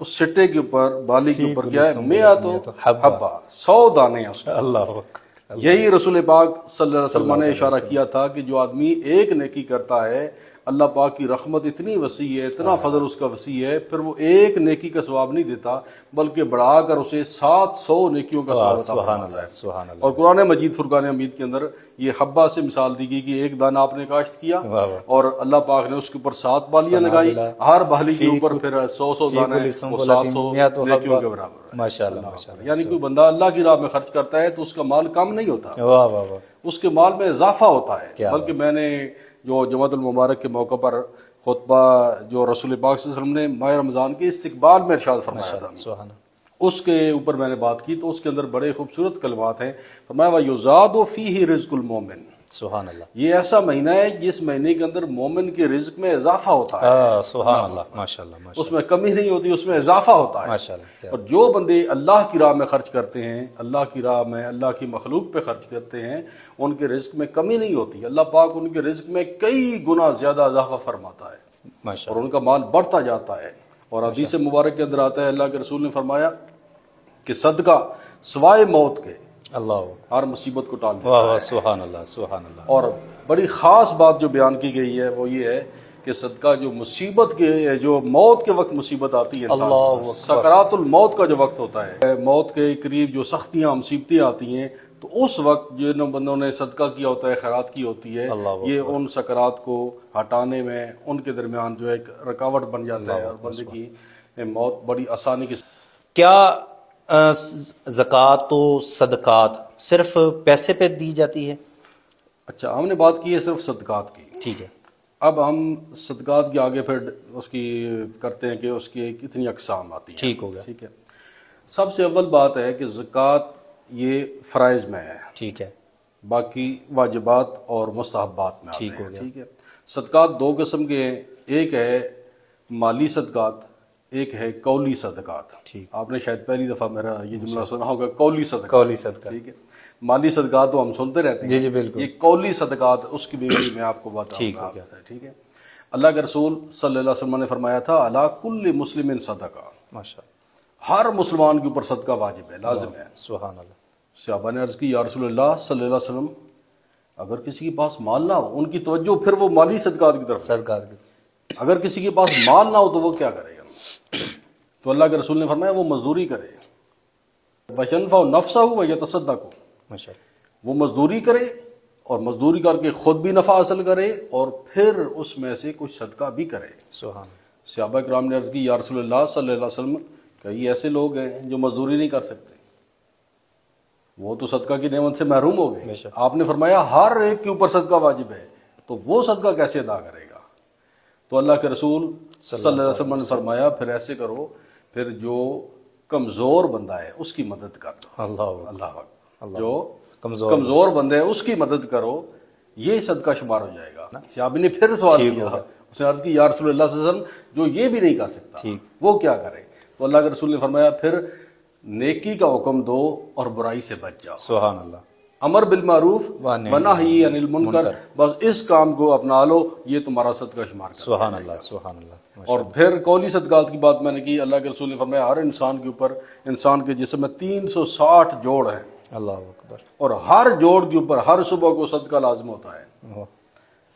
اس سٹے کے اوپر بالی کے اوپر کیا ہے؟ میاتو حبہ، 100 دانے ہیں اس کے۔ اللہ اکبر۔ یہی رسول پاک صلی اللہ علیہ وسلم نے اشارہ کیا تھا کہ جو آدمی ایک نیکی کرتا ہے، اللہ پاک کی رحمت اتنی وسیع ہے، اتنا فضل اس کا وسیع ہے، پھر وہ ایک نیکی کا ثواب نہیں دیتا بلکہ بڑھا کر اسے 700 نیکیوں کا ثواب عطا سبحان فرماتا ہے۔ اللہ، سبحان اللہ۔ اور قرآن مجید فرقان حمید کے اندر یہ حبہ سے مثال دی گئی کہ ایک دانہ آپ نے کاشت کیا اور اللہ پاک نے اس کے اوپر 7 بالیاں لگائی، ہر بالی کے اوپر پھر 100 دانے، وہ 700 نیکیوں کے برابر ہے۔ ماشاء اللہ، ماشاء اللہ۔ یعنی کوئی بندہ اللہ کی راہ میں خرچ کرتا ہے تو اس کا مال کم نہیں ہوتا، واہ واہ واہ۔ اس کے مال میں اضافہ ہوتا ہے۔ بلکہ میں نے جو جمعۃ المبارک کے موقع پر خطبہ جو رسول پاک صلی اللہ علیہ وسلم نے ماہ رمضان کے استقبال میں ارشاد فرمایا تھا، سبحان اللہ۔ اس کے اوپر میں نے بات کی تو اس کے اندر بڑے خوبصورت کلمات ہیں۔ فرمایا وَيُزَادُ فِيهِ رِزْقُ الْمُؤْمِنِ، سبحان اللہ۔ یہ ایسا مہینہ ہے جس مہینے کے اندر مومن کے رزق میں اضافہ ہوتا ہے، سبحان اللہ، ماشاء اللہ، ماشاء اس میں کمی نہیں ہوتی، اس میں اضافہ ہوتا ہے۔ ماشاء اللہ۔ اور جو بندے اللہ کی راہ میں خرچ کرتے ہیں، اللہ کی راہ میں اللہ کی مخلوق پہ خرچ کرتے ہیں، ان کے رزق میں کمی نہیں ہوتی، اللہ پاک ان کے رزق میں کئی گنا زیادہ اضافہ فرماتا ہے ماشاء اور ان کا مال بڑھتا جاتا ہے۔ اور حدیث مبارک کے اندر آتا ہے، اللہ کے رسول نے فرمایا کہ صدقہ سوائے موت کے اللہ، ہر مصیبت کو ٹال دیتا واہ ہے۔ واہ، سبحان اللہ، سبحان اللہ۔ اور بڑی خاص بات جو بیان کی گئی ہے وہ یہ ہے کہ صدقہ جو مصیبت کے، جو موت کے وقت مصیبت آتی ہے، انسان کو، سکرات الموت کا جو وقت ہوتا ہے، موت کے قریب جو سختیاں مصیبتیں آتی ہیں، تو اس وقت جن بندوں نے صدقہ کیا ہوتا ہے، خیرات کی ہوتی ہے، یہ ان سکرات کو ہٹانے میں ان کے درمیان جو ایک رکاوٹ بن جاتا ہے اور بندے کی موت بڑی آسانی کے۔ کیا زکوٰۃ و صدقات صرف پیسے پہ دی جاتی ہے؟ اچھا، ہم نے بات کی ہے صرف صدقات کی، ٹھیک ہے۔ اب ہم صدقات کے آگے پھر اس کی کرتے ہیں کہ اس کی کتنی اقسام آتی ہیں۔ ٹھیک ہو گیا، ٹھیک ہے۔ سب سے اول بات ہے کہ زکوٰۃ یہ فرائض میں ہے، ٹھیک ہے، باقی واجبات اور مستحبات میں آتے ٹھیک ہو ہیں۔ گیا۔ ٹھیک ہے۔ صدقات 2 قسم کے ہیں، ایک ہے مالی صدقات، ایک ہے قولی صدقات۔ ٹھیک۔ آپ نے شاید پہلی دفعہ میرا یہ جملہ سنا ہوگا، قولی صدقات۔ قولی صدقات، ٹھیک ہے۔ مالی صدقات تو ہم سنتے رہتے ہیں، جی جی بالکل۔ یہ قولی صدقات اس کی بھی میں آپ کو بتاؤں گا۔ ٹھیک ہے۔ اللہ کے رسول صلی اللہ علیہ وسلم نے فرمایا تھا، علی کل مسلم صدقہ، ماشاء اللہ، ہر مسلمان کے اوپر صدقہ واجب ہے، لازم ہے۔ سبحان اللہ۔ صحابہ نے عرض کی، یا رسول اللہ صلی اللہ علیہ وسلم، اگر کسی کے پاس مال نہ ہو، ان کی توجہ پھر وہ مالی صدقات کی طرف، صدقات کی، اگر کسی کے پاس مال نہ ہو تو وہ کیا کرے گا؟ تو اللہ کے رسول نے فرمایا وہ مزدوری کرے، بشنفع نفسہ ہو یتصدق ہو، ماشاء اللہ، وہ مزدوری کرے اور مزدوری کر کے خود بھی نفع حاصل کرے اور پھر اس میں سے کچھ صدقہ بھی کرے۔ سبحان اللہ۔ صحابہ کرام نے عرض کی، یا رسول اللہ صلی اللہ علیہ وسلم، کئی ایسے لوگ ہیں جو مزدوری نہیں کر سکتے، وہ تو صدقہ کی نعمت سے محروم ہو گئے۔ آپ نے فرمایا ہر ایک کے اوپر صدقہ واجب ہے، تو وہ صدقہ کیسے ادا کرے گا؟ تو اللہ کے رسول صلی اللہ علیہ وسلم نے فرمایا پھر ایسے کرو، پھر جو کمزور بندہ ہے اس کی مدد کر دو۔ اللہ، اللہ، جو کمزور بندہ ہے اس کی مدد کرو، یہ صدقہ شمار ہو جائے گا۔ صحابی نے پھر سوال کیا، اس نے عرض کی، یا رسول اللہ صلی اللہ علیہ وسلم، جو یہ بھی نہیں کر سکتا وہ کیا کرے؟ تو اللہ کے رسول نے فرمایا پھر نیکی کا حکم دو اور برائی سے بچ جاؤ۔ سبحان اللہ۔ امر بالمعروف ونہی عن المنکر، بس اس کام کو اپنا لو، یہ تمہارا صدقہ شمار کرے۔ سبحان اللہ، سبحان اللہ۔ اور پھر قولی صدقات کی بات میں نے کی، اللہ کے رسول نے فرمایا ہر انسان کے اوپر، انسان کے جسم میں 360 جوڑ ہیں، اللہ اکبر، اور ہر جوڑ کے اوپر ہر صبح کو صدقہ لازم ہوتا ہے۔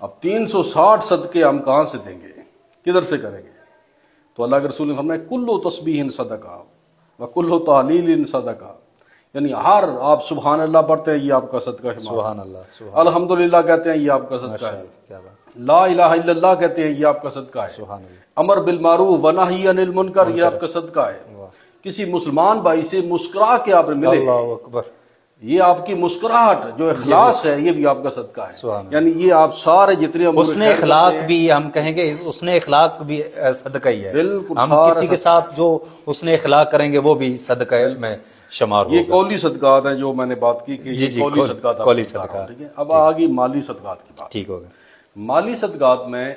اب 360 صدقے ہم کہاں سے دیں گے، کدھر سے کریں گے؟ تو اللہ کے رسول نے فرمایا کلو تسبیح صدقہ وکلو تحلیل صدقہ، یعنی ہر آپ سبحان اللہ پڑھتے ہیں یہ آپ کا صدقہ شمار، سبحان اللہ، سبحان الحمدللہ کہتے ہیں یہ آپ کا صدقہ ہے، کیا بات، لا الہ الا اللہ کہتے ہیں یہ آپ کا صدقہ ہے، سبحان اللہ، امر بالمعروف ونہی عن المنکر یہ آپ کا صدقہ ہے، کسی مسلمان بھائی سے مسکرا کے آپ ملے، اللہ اکبر، یہ آپ کی مسکراہٹ جو اخلاص ہے یہ بھی آپ کا صدقہ ہے، سبحان اللہ، یعنی یہ آپ سارے جتنے حسن اخلاق بھی ہم کہیں گے، حسن اخلاق بھی صدقہ ہی ہے، بالکل، ہم کسی کے ساتھ جو حسن اخلاق کریں گے وہ بھی صدقہ میں شمار ہوگا۔ یہ قولی صدقات ہیں جو میں نے بات کی کہ جی قولی صدقات، قولی صدقات، ٹھیک ہے۔ اب آگی مالی صدقات کی بات۔ ٹھیک ہوگا۔ مالی صدقات میں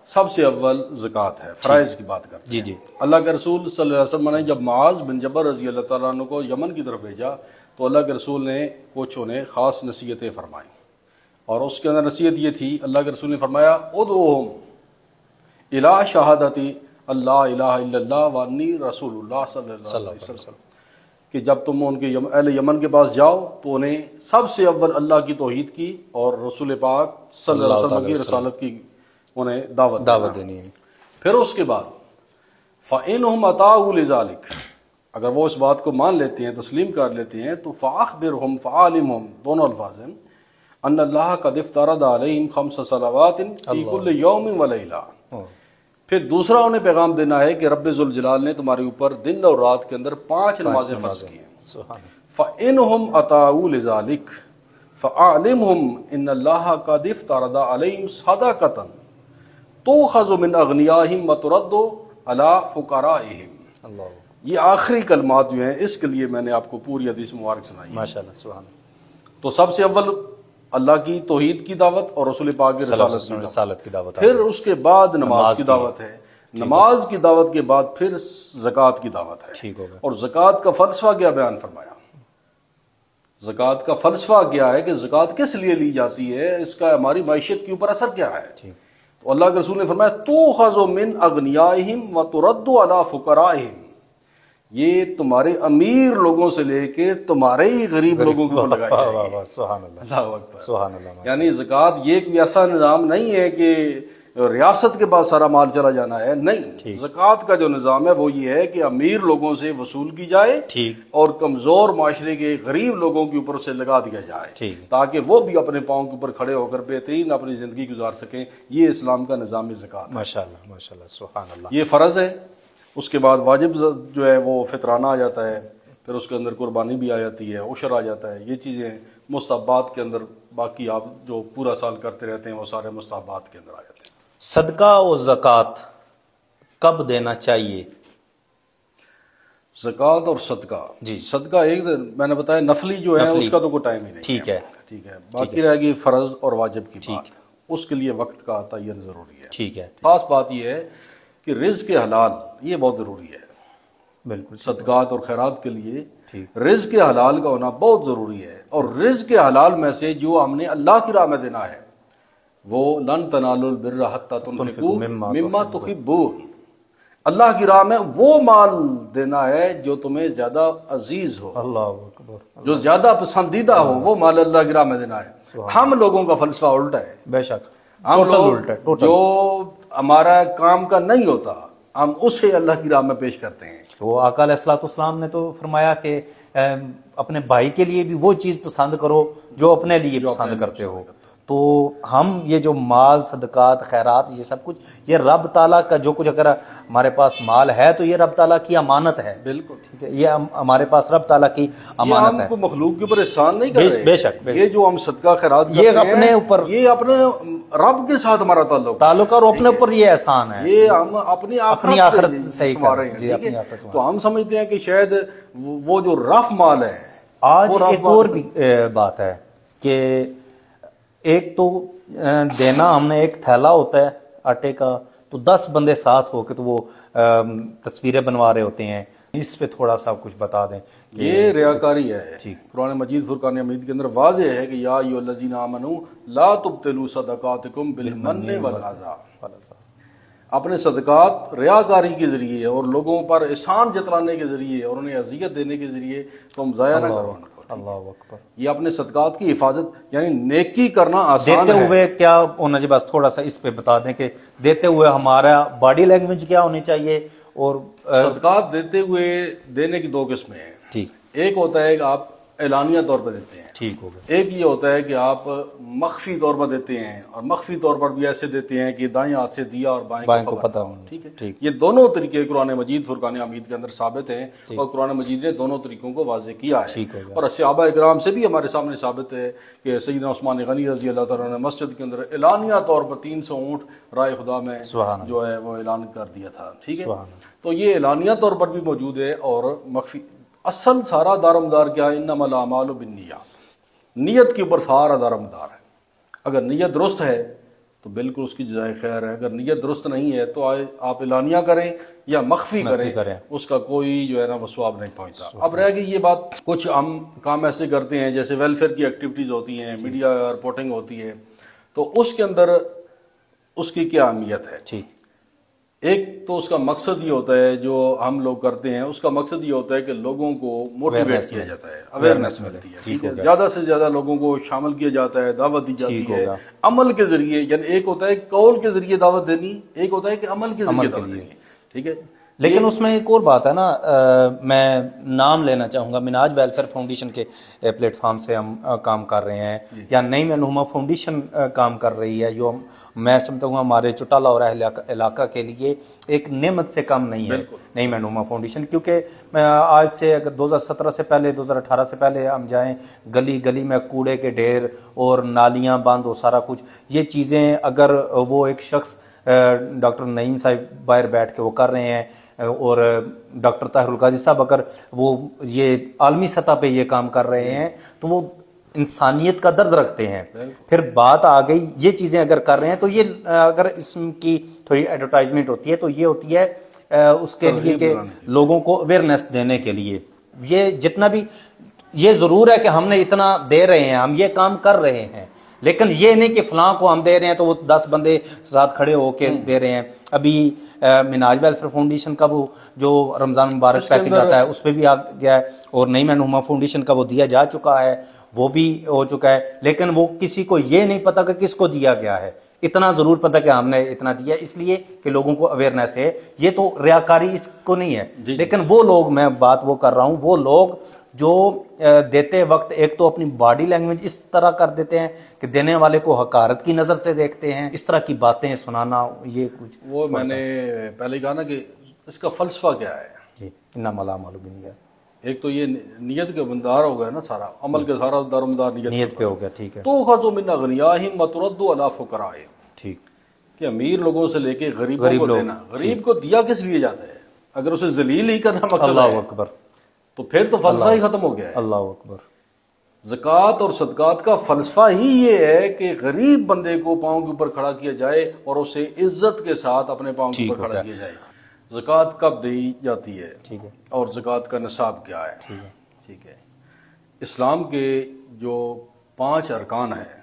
سب سے اول زکوٰۃ ہے، فرائض کی بات کرتے ہیں۔ جی جی، اللہ کے رسول صلی اللہ علیہ وسلم نے جب معاذ بن جبل رضی اللہ تعالیٰ عنہ کو یمن کی طرف بھیجا تو اللہ کے رسول نے کچھ انہیں خاص نصیحتیں فرمائیں، اور اس کے اندر نصیحت یہ تھی، اللہ کے رسول نے فرمایا ادعوہم الی شہادتی اللہ الہ الا اللہ وانی رسول اللہ صلی اللہ علیہ وسلم کہ جب تم ان کے اہل یمن کے پاس جاؤ تو انہیں سب سے اول اللہ کی توحید کی اور رسول پاک صلی اللہ علیہ وسلم کی رسالت کی انہیں دعوت دینی ہے۔ پھر اس کے بعد فَإِنْهُمْ أَطَاعُوا لِذَلِكَ، اگر وہ اس بات کو مان لیتے ہیں، تسلیم کر لیتے ہیں، تو فَأَخْبِرْهُمْ فَعَالِمْهُمْ، دونوں الفاظ ہیں، أَنَّ اللَّهَ قَدْ افْتَرَضَ عَلَيْهِمْ 5 صَلَوَاتٍ فِي كُلِّ يَوْمٍ وَلَيْلَةٍ۔ پھر دوسرا انہیں پیغام دینا ہے کہ رب ذوالجلال نے تمہارے اوپر دن اور رات کے اندر 5 نمازیں فرض کی ہیں۔ فَإِنْهُمْ أَطَاعُوا لِذَلِكَ فَأَعْلِمْهُمْ إِنَّ اللَّهَ قَدْ افْتَرَضَ عَلَيْهِمْ صَدَقَةً تُؤْخَذُ مِنْ أَغْنِيَائِهِمْ وَتُرَدُّ عَلَىٰ فُقَرَائِهِمْ۔ یہ آخری کلمات جو ہیں اس کے لیے میں نے آپ کو پوری حدیث مبارک سنائی ہے۔ ماشاءاللہ، سبحان اللہ۔ تو سب سے اول اللہ کی توحید کی دعوت اور رسول پاک کی رسالت کی دعوت، پھر اس کے بعد نماز کی دعوت ہے، نماز کی دعوت کے بعد پھر زکوٰۃ کی دعوت ہے۔ ٹھیک ہوگا۔ اور زکوٰۃ کا فلسفہ کیا بیان فرمایا؟ زکوٰۃ کا فلسفہ کیا ہے کہ زکوٰۃ کس لیے لی جاتی ہے، اس کا ہماری معیشت کے اوپر اثر کیا ہے؟ تو اللہ کے رسول نے فرمایا تُؤْخَذُ مِنْ أَغْنِيَائِهِمْ وَتُرَدُّ عَلَىٰ فُقَرَائِهِمْ، یہ تمہارے امیر لوگوں سے لے کے تمہارے ہی غریب لوگوں کو لگائی جائے گی۔ سبحان اللہ، اللہ اکبر، سبحان اللہ۔ یعنی زکوٰۃ یہ کوئی ایسا نظام نہیں ہے کہ ریاست کے پاس سارا مال چلا جانا ہے، نہیں، زکوٰۃ کا جو نظام ہے وہ یہ ہے کہ امیر لوگوں سے وصول کی جائے اور کمزور معاشرے کے غریب لوگوں کے اوپر سے لگا دیا جائے تاکہ وہ بھی اپنے پاؤں کے اوپر کھڑے ہو کر بہترین اپنی زندگی گزار سکیں۔ یہ اسلام کا نظام زکوٰۃ ہے۔ ماشاءاللہ، ماشاءاللہ، سبحان اللہ۔ یہ فرض ہے، اس کے بعد واجب جو ہے وہ فطرانہ آ جاتا ہے، پھر اس کے اندر قربانی بھی آ جاتی ہے، عشر آ جاتا ہے، یہ چیزیں مستحبات کے اندر، باقی آپ جو پورا سال کرتے رہتے ہیں وہ سارے مستحبات کے اندر آ جاتے ہیں۔ صدقہ اور زکوٰۃ کب دینا چاہیے؟ زکوٰۃ اور صدقہ، جی صدقہ ایک میں نے بتایا نفلی جو ہے اس کا تو کوئی ٹائم ہی نہیں، ٹھیک ہے، ٹھیک ہے، باقی رہے گی فرض اور واجب کی بات، اس کے لیے وقت کا تعین ضروری ہے۔ ٹھیک ہے۔ خاص بات یہ ہے کہ رزق حلال یہ بہت ضروری ہے، بالکل، صدقات اور خیرات کے لیے رزق حلال کا ہونا بہت ضروری ہے، اور رزق حلال میں سے جو ہم نے اللہ کی راہ میں دینا ہے وہ لن تنالوا البر حتی تنفقوا مما تحبون، اللہ کی راہ میں وہ مال دینا ہے جو تمہیں زیادہ عزیز ہو، اللہ اکبر، جو زیادہ پسندیدہ ہو، وہ مال اللہ کی راہ میں دینا ہے۔ ہم لوگوں کا فلسفہ الٹا ہے، بے شک، ہم لوگ جو ہمارا کام کا نہیں ہوتا ہم اسے اللہ کی راہ میں پیش کرتے ہیں۔ تو آقا علیہ الصلوۃ والسلام نے تو فرمایا کہ اپنے بھائی کے لیے بھی وہ چیز پسند کرو جو اپنے لیے پسند کرتے ہو۔ تو ہم یہ جو مال، صدقات، خیرات، یہ سب کچھ یہ رب تعالیٰ کا جو کچھ اگر ہمارے پاس مال ہے تو یہ رب تعالیٰ کی امانت ہے، بالکل ٹھیک ہے، یہ ہمارے پاس رب تعالیٰ کی امانت ہے، ہم کو مخلوق کے اوپر احسان نہیں کر رہے، بے شک، یہ جو ہم صدقہ خیرات کرتے یہ اپنے اوپر، یہ اپنے رب کے ساتھ ہمارا تعلق اور اپنے اوپر یہ احسان ہے، یہ ہم اپنی آخرت صحیح کر رہے ہیں، تو ہم سمجھتے ہیں کہ شاید وہ جو رف مال ہے۔ آج ایک اور بھی بات ہے کہ ایک تو دینا، ہم نے ایک تھیلا ہوتا ہے آٹے کا، تو 10 بندے ساتھ ہو کے تو وہ تصویریں بنوا رہے ہوتے ہیں، اس پہ تھوڑا سا کچھ بتا دیں۔ یہ ریاکاری ہے، قرآن مجید فرقان حمید کے اندر واضح ہے کہ یا ایھا الذین آمنوا لا تبطلوا صدقاتکم بالمن والعذا، اپنے صدقات ریاکاری کے ذریعے اور لوگوں پر احسان جتلانے کے ذریعے اور انہیں اذیت دینے کے ذریعے تم ضائع نہ کرو۔ اللہ اکبر، یہ اپنے صدقات کی حفاظت، یعنی نیکی کرنا آسان ہے۔ دیتے ہوئے کیا ہونا چاہیے، بس تھوڑا سا اس پہ بتا دیں کہ دیتے ہوئے ہمارا باڈی لینگویج کیا ہونی چاہیے؟ اور صدقات دیتے ہوئے دینے کی 2 قسمیں ہیں، ٹھیک، ایک ہوتا ہے کہ آپ اعلانیہ طور پر دیتے ہیں، ٹھیک ہوگا، ایک یہ ہوتا ہے کہ آپ مخفی طور پر دیتے ہیں، اور مخفی طور پر بھی ایسے دیتے ہیں کہ دائیں ہاتھ سے دیا اور بائیں کو پتہ ہو، ٹھیک ہے، یہ دونوں طریقے قرآن مجید فرقان حمید کے اندر ثابت ہیں، اور قرآن مجید نے دونوں طریقوں کو واضح کیا ہے، اور صحابہ اکرام سے بھی ہمارے سامنے ثابت ہے کہ سیدنا عثمان غنی رضی اللہ تعالیٰ نے مسجد کے اندر اعلانیہ طور پر 300 اونٹ رائے خدا میں جو ہے وہ اعلان کر دیا تھا، ٹھیک ہے، تو یہ اعلانیہ طور پر بھی موجود ہے اور مخفی۔ اصل سارا دارمدار کیا ہے؟ انما الاعمال بالنیات، نیت کے اوپر سارا دارمدار ہے۔ اگر نیت درست ہے تو بالکل اس کی جزائے خیر ہے، اگر نیت درست نہیں ہے تو آپ اعلانیہ کریں یا مخفی کریں، اس کا کوئی جو ہے نا وہ ثواب نہیں پہنچتا۔ اب رہ گئی یہ بات، کچھ ہم کام ایسے کرتے ہیں جیسے ویلفیئر کی ایکٹیویٹیز ہوتی ہیں، میڈیا رپورٹنگ ہوتی ہے، تو اس کے اندر اس کی کیا اہمیت ہے؟ ٹھیک، ایک تو اس کا مقصد یہ ہوتا ہے جو ہم لوگ کرتے ہیں، اس کا مقصد یہ ہوتا ہے کہ لوگوں کو موٹیویٹ کیا جاتا ہے، اویئرنیس ملتی ہے، ٹھیک ہے، زیادہ سے زیادہ لوگوں کو شامل کیا جاتا ہے، دعوت دی جاتی ہے عمل کے ذریعے، یعنی ایک ہوتا ہے قول کے ذریعے دعوت دینی، ایک ہوتا ہے کہ عمل کے ذریعے دعوت دینی، ٹھیک ہے۔ لیکن اس میں ایک اور بات ہے نا، میں نام لینا چاہوں گا، مناج ویلفیئر فاؤنڈیشن کے پلیٹ فارم سے ہم کام کر رہے ہیں، یا نئی مینوما فاؤنڈیشن کام کر رہی ہے، جو میں سمجھتا ہوں ہمارے چٹالہ اور اہل علاقہ کے لیے ایک نعمت سے کم نہیں ہے نئی مینوما فاؤنڈیشن، کیونکہ آج سے اگر 2017 سے پہلے 2018 سے پہلے ہم جائیں، گلی گلی میں کوڑے کے ڈھیر اور نالیاں بند اور سارا کچھ، یہ چیزیں اگر وہ ایک شخص ڈاکٹر نعیم صاحب باہر بیٹھ کے وہ کر رہے ہیں، اور ڈاکٹر طاہر القاضی صاحب اگر وہ یہ عالمی سطح پہ یہ کام کر رہے ہیں تو وہ انسانیت کا درد رکھتے ہیں۔ پھر بات آ گئی یہ چیزیں اگر کر رہے ہیں تو یہ اگر اس کی تھوڑی ایڈورٹائزمنٹ ہوتی ہے تو یہ ہوتی ہے اس کے لیے کہ لوگوں کو اویئرنیس دینے کے لیے، یہ جتنا بھی یہ ضرور ہے کہ ہم نے اتنا دے رہے ہیں، ہم یہ کام کر رہے ہیں، لیکن یہ نہیں کہ فلاں کو ہم دے رہے ہیں تو وہ 10 بندے ساتھ کھڑے ہو کے دے رہے ہیں۔ ابھی مناج ویلفیئر فاؤنڈیشن کا وہ جو رمضان مبارک پیکج آتا ہے اس پہ بھی آ گیا ہے، اور نئی مینوما فاؤنڈیشن کا وہ دیا جا چکا ہے، وہ بھی ہو چکا ہے، لیکن وہ کسی کو یہ نہیں پتا کہ کس کو دیا گیا ہے، اتنا ضرور پتا کہ ہم نے اتنا دیا، اس لیے کہ لوگوں کو اویئرنیس ہے۔ یہ تو ریاکاری اس کو نہیں ہے، لیکن وہ لوگ، میں بات وہ کر رہا ہوں، وہ لوگ جو دیتے وقت ایک تو اپنی باڈی لینگویج اس طرح کر دیتے ہیں کہ دینے والے کو حقارت کی نظر سے دیکھتے ہیں، اس طرح کی باتیں سنانا، یہ کچھ وہ میں نے پہلے کہا نا کہ اس کا فلسفہ کیا ہے، جی انما الاعمال بالنیات، ایک تو یہ نیت کا بندار ہو گیا نا، سارا عمل کا سارا دارمدار نیت پہ ہو گیا، ٹھیک ہے، تو خذوا من اغنیاہم وترد علی فقرائہم، ٹھیک، کہ امیر لوگوں سے لے کے غریبوں کو دینا، غریب کو دیا کس لیے جاتا ہے؟ اگر اسے ذلیل ہی کرنا مقصد ہے، اللہ اکبر، تو پھر تو فلسفہ ہی ختم ہو گیا ہے۔ اللہ اکبر، زکوٰۃ اور صدقات کا فلسفہ ہی یہ ہے کہ غریب بندے کو پاؤں کے اوپر کھڑا کیا جائے اور اسے عزت کے ساتھ اپنے پاؤں کے اوپر کھڑا کیا جائے۔ زکوٰۃ کب دی جاتی ہے، ٹھیک ہے، اور زکوٰۃ کا نصاب کیا ہے، ٹھیک ہے، ٹھیک ہے۔ اسلام کے جو 5 ارکان ہیں،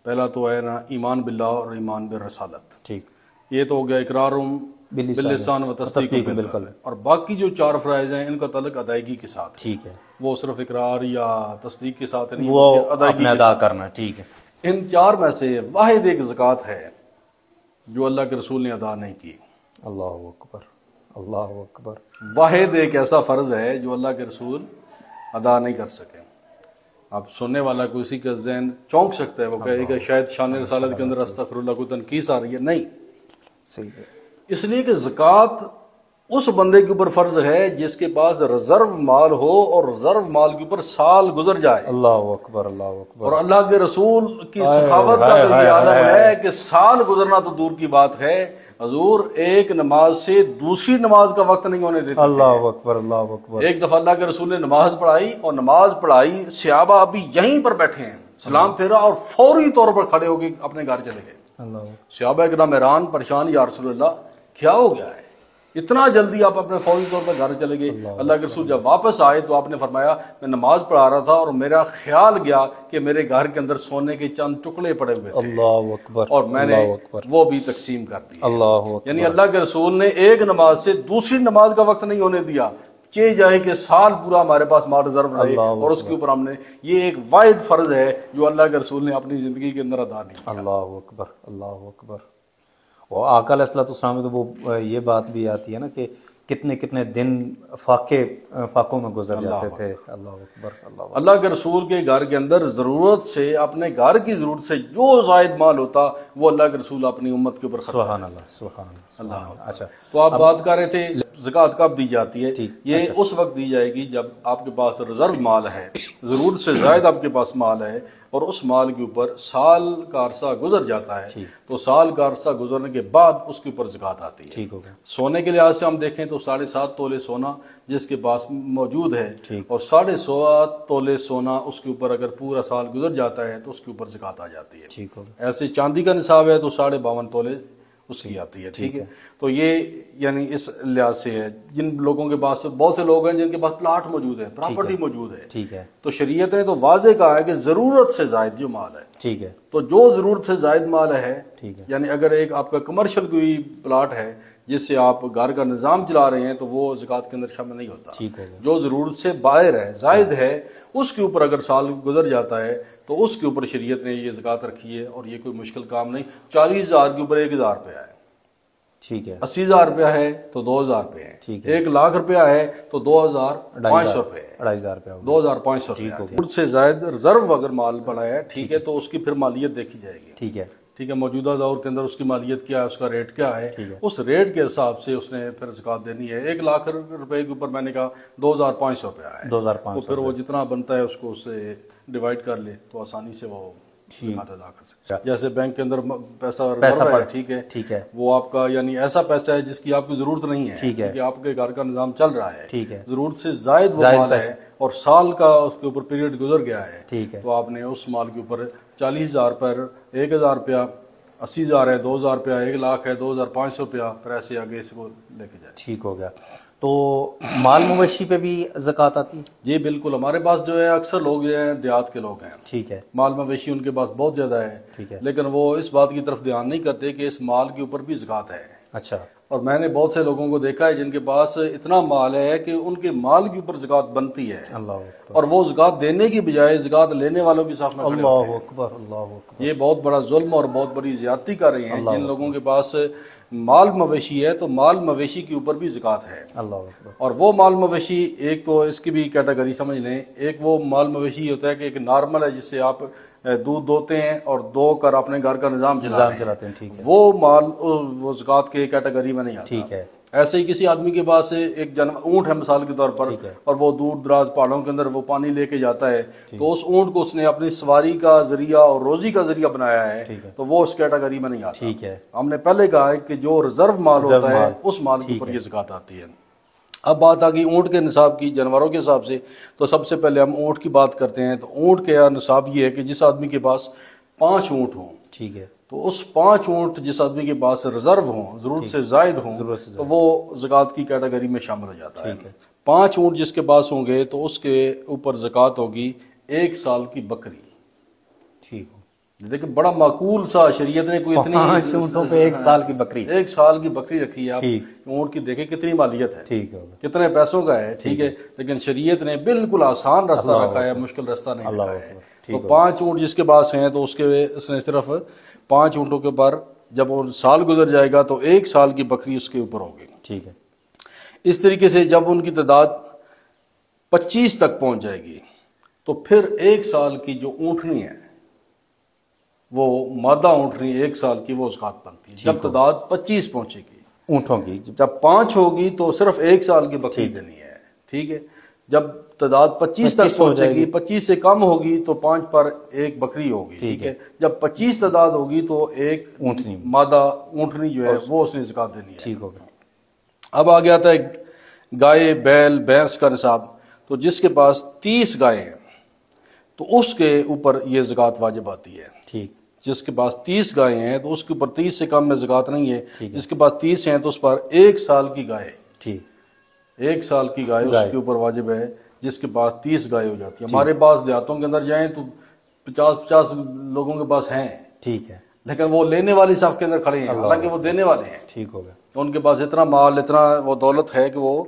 پہلا تو ہے نا ایمان باللہ اور ایمان بالرسالت، ٹھیک، یہ تو ہو گیا اقرارم باللسان و تصدیق بالقلب، اور باقی جو 4 فرائض ہیں ان کا تعلق ادائیگی کے ساتھ، ٹھیک ہے، وہ صرف اقرار یا تصدیق کے ساتھ نہیں، وہ ادائیگی اپنے ادا کرنا، ٹھیک ہے۔ ان 4 میں سے واحد ایک زکوٰۃ ہے جو اللہ کے رسول نے ادا نہیں کی۔ اللہ اکبر، اللہ اکبر، واحد ایک ایسا فرض ہے جو اللہ کے رسول ادا نہیں کر سکے۔ اب سننے والا کو اسی کا ذہن چونک سکتا ہے، وہ کہے کہ شاید شان رسالت کے اندر استغفر اللہ کو تنقیص آ رہی ہے، نہیں، صحیح ہے، اس لیے کہ زکوٰۃ اس بندے کے اوپر فرض ہے جس کے پاس ریزرو مال ہو اور ریزرو مال کے اوپر سال گزر جائے، اللہ اکبر، اللہ اکبر، اور اللہ کے رسول کی سخاوت کا تو یہ عالم ہے کہ سال گزرنا تو دور کی بات ہے، حضور ایک نماز سے دوسری نماز کا وقت نہیں ہونے دیتے۔ اللہ اکبر، اللہ اکبر، ایک دفعہ اللہ کے رسول نے نماز پڑھائی، اور نماز پڑھائی، صحابہ ابھی یہیں پر بیٹھے ہیں، سلام پھیرا اور فوری طور پر کھڑے ہو کے اپنے گھر چلے گئے۔ اللہ، صحابہ اکرام حیران پریشان، یا رسول اللہ کیا ہو گیا ہے، اتنا جلدی آپ اپنے فوری طور پر گھر چلے گئے؟ اللہ کے رسول جب واپس آئے تو آپ نے فرمایا میں نماز پڑھا رہا تھا اور میرا خیال گیا کہ میرے گھر کے اندر سونے کے چند ٹکڑے پڑے ہوئے تھے، اللہ اکبر، اور میں نے وہ بھی تقسیم کر دی۔ اللہ اکبر، یعنی اللہ کے رسول نے ایک نماز سے دوسری نماز کا وقت نہیں ہونے دیا، چاہے جائے کہ سال پورا ہمارے پاس مال ریزرو رہے، اور اس کے اوپر ہم نے یہ ایک واحد فرض ہے جو اللہ کے رسول نے اپنی زندگی کے اندر ادا نہیں کیا۔ اللہ اکبر، اللہ اکبر۔ اور آقا علیہ الصلوۃ والسلام تو وہ یہ بات بھی آتی ہے نا کہ کتنے کتنے دن فاقوں میں گزر جاتے تھے۔ اللہ اکبر، اللہ اکبر۔ اللہ کے رسول کے گھر کے اندر ضرورت سے، اپنے گھر کی ضرورت سے جو زائد مال ہوتا وہ اللہ کے رسول اپنی امت کے اوپر خرچ سبحان اللہ، سبحان اللہ، اللہ۔ اچھا، تو آپ بات کر رہے تھے زکوٰۃ کب دی جاتی ہے؟ یہ اس وقت دی جائے گی جب آپ کے پاس ریزرو مال ہے، ضرورت سے زائد آپ کے پاس مال ہے، اور اس مال کے اوپر سال کا عرصہ گزر جاتا ہے، تو سال کا عرصہ گزرنے کے بعد اس کے اوپر زکوٰۃ آتی ہے۔ ٹھیک ہو گیا۔ سونے کے لحاظ سے ہم دیکھیں تو 7.5 تولے سونا جس کے پاس موجود ہے، اور 7.25 تولے سونا اس کے اوپر اگر پورا سال گزر جاتا ہے تو اس کے اوپر زکوٰۃ آ جاتی ہے۔ ٹھیک ہو گیا۔ ایسے چاندی کا نصاب ہے تو 52.5 تولے اس کی آتی ہے، ٹھیک ہے۔ تو یہ یعنی اس لحاظ سے ہے۔ جن لوگوں کے پاس بہت سے لوگ ہیں جن کے پاس پلاٹ موجود ہے، پراپرٹی موجود ہے، ٹھیک ہے، تو شریعت نے تو واضح کہا ہے کہ ضرورت سے زائد جو مال ہے، ٹھیک ہے، تو جو ضرورت سے زائد مال ہے، ٹھیک ہے، یعنی اگر ایک آپ کا کمرشل کوئی پلاٹ ہے جس سے آپ گھر کا نظام چلا رہے ہیں تو وہ زکوٰۃ کے اندر شامل نہیں ہوتا۔ ٹھیک ہوگا، جو ضرورت سے باہر ہے، زائد ہے، اس کے اوپر اگر سال گزر جاتا ہے تو اس کے اوپر شریعت نے یہ زکوٰۃ رکھی ہے، اور یہ کوئی مشکل کام نہیں۔ 40,000 کے اوپر 1,000 روپیہ ہے، ٹھیک ہے، 80,000 روپیہ ہے تو 2,000 روپے ہے، ٹھیک ہے، 1,00,000 روپیہ ہے تو 2,500 روپے ہے، 2,500 روپیہ ہوگا، 2,500 روپے۔ ضرورت سے زائد ریزرو اگر مال پڑا ہے، ٹھیک ہے، تو اس کی پھر مالیت دیکھی جائے گی، ٹھیک ہے، ٹھیک ہے، موجودہ دور کے اندر اس کی مالیت کیا ہے، اس کا ریٹ کیا ہے، ٹھیک ہے، اس ریٹ کے حساب سے اس نے پھر زکوٰۃ دینی ہے۔ 1,00,000 روپے کے اوپر میں نے کہا 2,500 روپیہ ہے، 2,500 تو پھر وہ جتنا بنتا ہے اس کو اس سے ڈیوائڈ کر لے تو آسانی سے وہ زکوٰۃ ادا کر سکتے ہیں۔ جیسے بینک کے اندر پیسہ ریزرو ہے، ٹھیک ہے، ٹھیک ہے، وہ آپ کا یعنی ایسا پیسہ ہے جس کی آپ کی ضرورت نہیں ہے، ٹھیک ہے، کہ آپ کے گھر کا نظام چل رہا ہے، ٹھیک ہے، ضرورت سے زائد وہ مال ہے اور سال کا اس کے اوپر پیریڈ گزر گیا ہے، ٹھیک ہے، تو آپ نے اس مال کے اوپر 40,000 پر 1,000 روپیہ، 80,000 ہے 2,000 روپیہ، 1,00,000 ہے 2,500 روپیہ، پھر ایسے آگے اس کو لے کے جائے۔ ٹھیک ہو گیا۔ تو مال مویشی پہ بھی زکوٰۃ آتی ہے؟ جی بالکل، ہمارے پاس جو ہے اکثر لوگ جو ہیں دیہات کے لوگ ہیں، ٹھیک ہے، مال مویشی ان کے پاس بہت زیادہ ہے، ٹھیک ہے، لیکن وہ اس بات کی طرف دھیان نہیں کرتے کہ اس مال کے اوپر بھی زکوٰۃ ہے۔ اچھا، اور میں نے بہت سے لوگوں کو دیکھا ہے جن کے پاس اتنا مال ہے کہ ان کے مال کے اوپر زکوٰۃ بنتی ہے، اللہ اکبر، اور وہ زکوٰۃ دینے کی بجائے زکوٰۃ لینے والوں کی صف میں کھڑے ہوتے اللہ ہیں۔ اکبر، اللہ اکبر، یہ بہت بڑا ظلم اور بہت بڑی زیادتی کر رہے ہیں۔ جن لوگوں کے پاس مال مویشی ہے تو مال مویشی کے اوپر بھی زکوٰۃ ہے، اللہ اکبر، اور وہ مال مویشی ایک تو اس کی بھی کیٹیگری سمجھ لیں، ایک وہ مال مویشی ہوتا ہے کہ ایک نارمل ہے جس سے آپ دودھ دوتے ہیں اور دو کر اپنے گھر کا نظام چلاتے ہیں، ٹھیک ہے، وہ مال وہ زکوٰۃ کے کیٹیگری میں نہیں آتا۔ ٹھیک ہے، ایسے ہی کسی آدمی کے پاس ایک اونٹ ہے مثال کے طور پر، ٹھیک ہے، اور وہ دور دراز پہاڑوں کے اندر وہ پانی لے کے جاتا ہے، تو اس اونٹ کو اس نے اپنی سواری کا ذریعہ اور روزی کا ذریعہ بنایا ہے، ٹھیک ہے، تو وہ اس کیٹیگری میں نہیں آتا۔ ٹھیک ہے، ہم نے پہلے کہا ہے کہ جو ریزرو مال ہوتا ہے اس مال کے اوپر یہ زکوٰۃ آتی ہے۔ اب بات آ گئی اونٹ کے نصاب کی، جانوروں کے حساب سے، تو سب سے پہلے ہم اونٹ کی بات کرتے ہیں۔ تو اونٹ کا نصاب یہ ہے کہ جس آدمی کے پاس 5 اونٹ ہوں، ٹھیک ہے، تو اس 5 اونٹ جس آدمی کے پاس ریزرو ہوں، ضرورت سے زائد ہوں، تو وہ زکوٰۃ کی کیٹیگری میں شامل ہو جاتا ہے۔ 5 اونٹ جس کے پاس ہوں گے تو اس کے اوپر زکوٰۃ ہوگی 1 سال کی بکری۔ ٹھیک ہو، دیکھیں بڑا معقول سا، شریعت نے کوئی اتنی 5 اونٹوں پہ 1 سال کی بکری، 1 سال کی بکری رکھی ہے۔ آپ ٹھیک، اونٹ کی دیکھیں کتنی مالیت ہے، ٹھیک ہوگا، کتنے پیسوں کا ہے، ٹھیک ہے، لیکن شریعت نے بالکل آسان راستہ رکھا ہے، مشکل راستہ نہیں رکھا ہے۔ تو 5 اونٹ جس کے پاس ہیں تو اس نے صرف 5 اونٹوں کے اوپر جب وہ سال گزر جائے گا تو 1 سال کی بکری اس کے اوپر ہوگی۔ ٹھیک ہے، اس طریقے سے جب ان کی تعداد 25 تک پہنچ جائے گی تو پھر 1 سال کی جو اونٹنی ہے، وہ مادہ اونٹنی 1 سال کی، وہ زکوٰۃ بنتی ہے جب تعداد 25 پہنچے گی۔ اونٹوں کی جب 5 ہوگی تو صرف 1 سال کی بکری دینی ہے، ٹھیک ہے۔ جب تعداد 25 تک پہنچے گی، 25 سے کم ہوگی تو 5 پر 1 بکری ہوگی، ٹھیک ہے۔ جب 25 تعداد ہوگی تو 1 اونٹنی، مادہ اونٹنی جو ہے وہ اس نے زکوٰۃ دینی ہے۔ ٹھیک ہوگا۔ اب آ گیا تھا گائے، بیل، بھینس کا نصاب۔ تو جس کے پاس 30 گائے ہیں تو اس کے اوپر یہ زکوٰۃ واجب آتی ہے۔ ٹھیک، جس کے پاس 30 گائے ہیں تو اس کے اوپر 30 سے کم میں زکوٰۃ نہیں ہے۔ جس کے پاس 30 ہیں تو اس پر 1 سال کی گائے، ٹھیک، 1 سال کی گائے اس کے اوپر واجب ہے، جس کے پاس 30 گائے ہو جاتی ہیں۔ ہمارے پاس دیہاتوں کے اندر جائیں تو 50 لوگوں کے پاس ہیں، ٹھیک ہے، لیکن وہ لینے والی صف کے اندر کھڑے ہیں، حالانکہ وہ دینے والے ہیں۔ ٹھیک ہوگا، ان کے پاس اتنا مال، اتنا وہ دولت ہے کہ وہ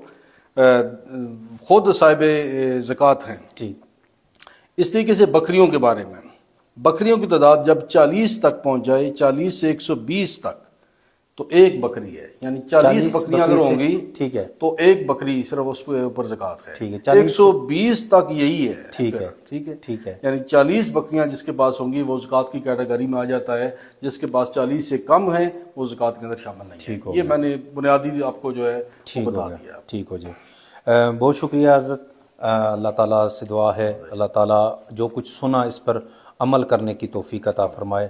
خود صاحب زکوٰۃ ہیں۔ ٹھیک، اس طریقے سے بکریوں کے بارے میں، بکریوں کی تعداد جب 40 تک پہنچ جائے، 40 سے 120 تک، تو 1 بکری ہے، یعنی 40 بکریاں اگر ہوں گی، ٹھیک ہے، تو 1 بکری صرف اس کے اوپر زکوٰۃ ہے۔ ٹھیک ہے، 120 تک یہی ہے، ٹھیک ہے، ٹھیک ہے، ٹھیک ہے، یعنی 40 بکریاں جس کے پاس ہوں گی وہ زکوٰۃ کی کیٹیگری میں آ جاتا ہے۔ جس کے پاس 40 سے کم ہے وہ زکوٰۃ کے اندر شامل نہیں ہے۔ یہ میں نے بنیادی آپ کو جو ہے وہ بتا دیا۔ ٹھیک ہو جی، بہت شکریہ حضرت۔ اللہ تعالیٰ سے دعا ہے اللہ تعالیٰ جو کچھ سنا اس پر عمل کرنے کی توفیق عطا فرمائے۔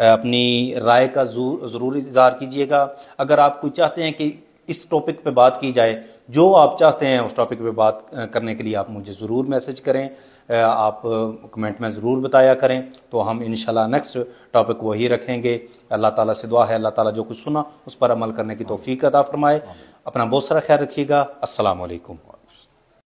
اپنی رائے کا ضرور اظہار کیجیے گا۔ اگر آپ کوئی چاہتے ہیں کہ اس ٹاپک پہ بات کی جائے، جو آپ چاہتے ہیں اس ٹاپک پہ بات کرنے کے لیے آپ مجھے ضرور میسج کریں، آپ کمنٹ میں ضرور بتایا کریں، تو ہم انشاءاللہ نیکسٹ ٹاپک وہی رکھیں گے۔ اللہ تعالیٰ سے دعا ہے اللہ تعالیٰ جو کچھ سنا اس پر عمل کرنے کی توفیق عطا فرمائے۔ اپنا بہت سارا خیال رکھیے گا۔ السلام علیکم۔